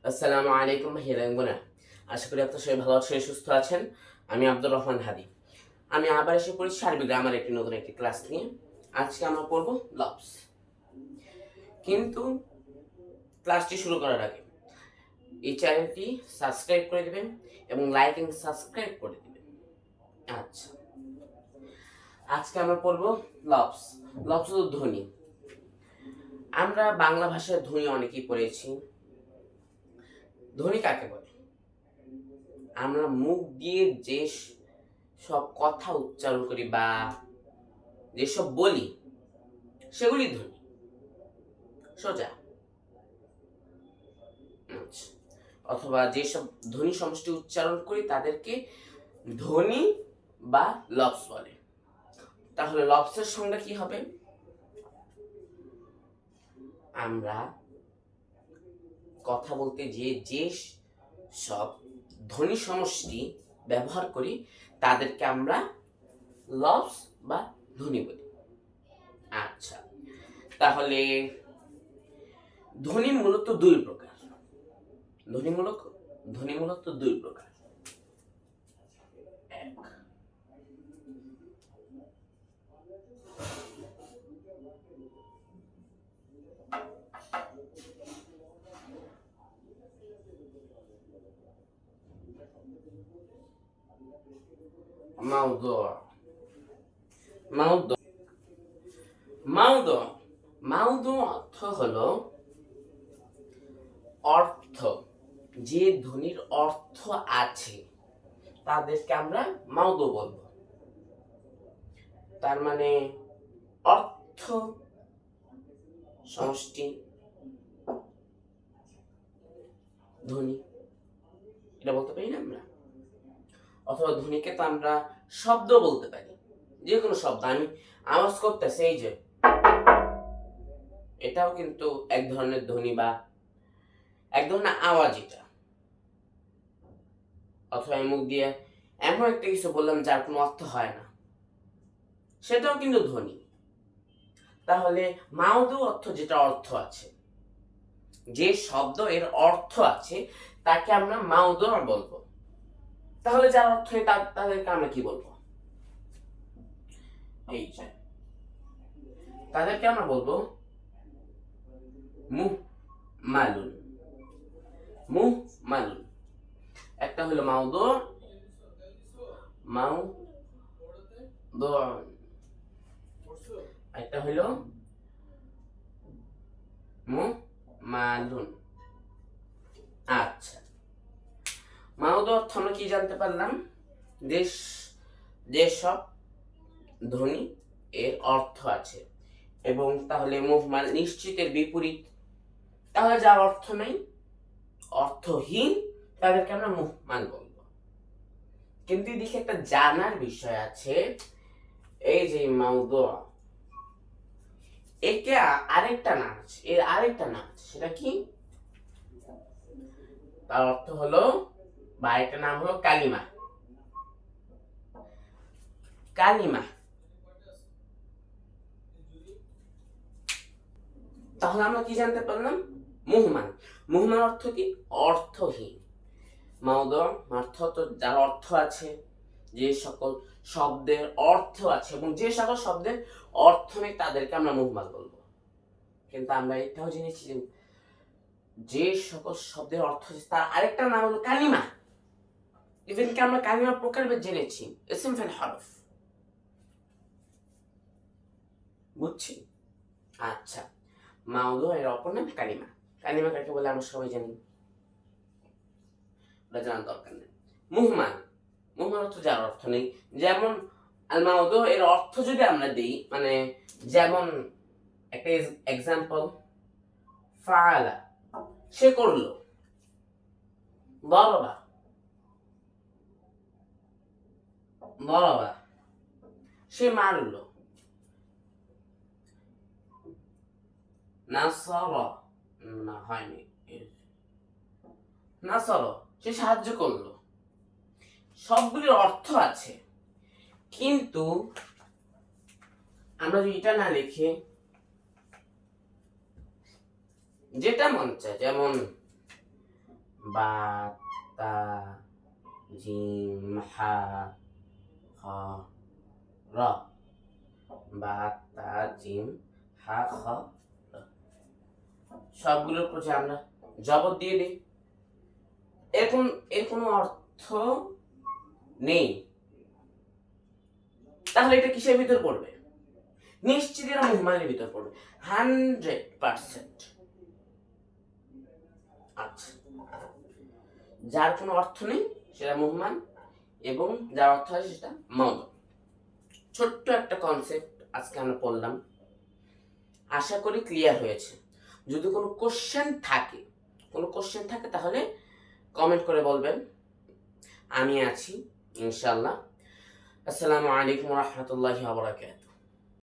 আসসালামু আলাইকুম ভাইয়া বোনা, আশা করি আপনারা সবাই ভালো আছেন, সুস্থ আছেন। আমি আব্দুর রহমান হাদি। আমি আবার এসে পড়েছি সার্বিক গ্রামার একটি নতুন একটি ক্লাস নিয়ে। আজকে আমরা পড়ব লবস। কিন্তু ক্লাসটি শুরু করার আগে এই চ্যানেলটি সাবস্ক্রাইব করে দেবেন এবং লাইক এবং সাবস্ক্রাইব করে দেবেন। আচ্ছা, আজকে আমরা পড়ব লবস। লবস হলো ধ্বনি। আমরা বাংলা ভাষায় ধ্বনি অনেকেই পড়েছি। ধ্বনি কাকে বলে? আমরা মুখ দিয়ে যে সব কথা উচ্চারণ করি বা যেসব বলি সেগুলি ধ্বনি। সোজা। আচ্ছা। অথবা যেসব ধ্বনি সমষ্টি উচ্চারণ করি তাদেরকে ধ্বনি বা লবস বলে। তাহলে লবসের সংজ্ঞা কি হবে? আমরা কথা বলতে যে সব ধ্বনি সমষ্টি ব্যবহার করি তাদেরকে আমরা লবস বা ধ্বনি বলি। আচ্ছা, তাহলে ধ্বনি মূলত দুই প্রকার। ধ্বনি মূলত দুই প্রকার। এক, মাউদু। মাউদু মাউদু মাউদু অর্থ হলো অর্থ। যে ধ্বনির অর্থ আছে তাদেরকে আমরা মাউদু বলবো। তার মানে অর্থ সমষ্টি ধ্বনি, এটা বলতে পারি না আমরা। অথবা ধ্বনিকে তো আমরা শব্দ বলতে পারি, যে কোনো শব্দ। আমি আওয়াজ করতেছি, এই যে, এটাও কিন্তু এক ধরনের ধ্বনি বা এক ধরনের আওয়াজ এটা। অথবা আমি মুখ দিয়ে এমন একটা কিছু বললাম যার কোনো অর্থ হয় না, সেটাও কিন্তু ধ্বনি। তাহলে মাউদু অর্থ, যেটা অর্থ আছে, যে শব্দ এর অর্থ আছে তাকে আমরা মাউদু বলবো। তাহলে যার অর্থ নেই তাদেরকে আমরা কি বলবো? এই যে, তাদেরকে আমরা বলবো মুহ মালুন। মুহ মালুন। একটা হলো মাউদু, একটা হলো মালুন। আচ্ছা, মাউদু অর্থ আমরা কি জানতে পারলাম? যেসব ধ্বনি এর অর্থ আছে। এবং তাহলে মুহমাল নিশ্চিতের বিপরীত। তাহলে যার অর্থ নেই, অর্থহীন, তাদেরকে আমরা মুহমাল বলবো। কিন্তু এদিকে একটা জানার বিষয় আছে। এই যে মাউদু, একে আরেকটা নাম আছে, এর আরেকটা নাম আছে। সেটা কি? তার অর্থ হলো, বা একটা নাম হলো কালিমা। কালিমা। তাহলে আমরা কি জানতে পারলাম? মুহমান। মুহমান অর্থ কি? অর্থহীন। মাউদু অর্থ তো যার অর্থ আছে, যে সকল শব্দের অর্থ আছে এবং যে সকল শব্দের অর্থ নেই তাদেরকে আমরা মুহমাল বলবো। কিন্তু আমরা এটাও জেনেছি যে সকল শব্দের অর্থ আছে তার আরেকটা নাম হলো কালিমা। ইভেন কি আমরা কালিমা প্রকারভেদ জেনেছি, ইসম ফিল হরফ। বুঝছি? আচ্ছা, মাউদু এর অপর নাম কালিমা। কালিমা কাকে বলে আমরা সবাই জানি, জানার দরকার নেই। মুহমান। মুহমান অর্থ যার অর্থ নেই। যেমন আল মাউদু এর অর্থ যদি আমরা দিই, মানে যেমন একটা এক্সাম্পল, ফাআলা, সে করলো। দরবা, দরবা, সে মারলো। নাসরা, না হয়নি, নাসর, সে সাহায্য করলো। সবগুলির অর্থ আছে, কিন্তু আমরা যদি এটা না লিখে যেটা মন চায়, যেমন বা তা জিম হা খ র, বা তা জিম হা খ র। সবগুলোর প্রতি আমরা জবর দিয়ে দিই। এর কোনো অর্থ নেই, তাহলে এটা কিসের ভিতর পড়বে? নিশ্চিত এরা মুহমালের ভিতর পড়বে 100%। আচ্ছা, যার কোনো অর্থ নেই সেটা মুহমান, এবং যার অর্থ হয় সেটা মাউদু। ছোট্ট একটা কনসেপ্ট আজকে আমরা পড়লাম, আশা করি ক্লিয়ার হয়েছে। যদি কোনো কোশ্চেন থাকে তাহলে কমেন্ট করে বলবেন, আমি আছি ইনশাআল্লাহ। আসসালামু আলাইকুম ওয়া রাহমাতুল্লাহি ওয়া বারাকাতুহু।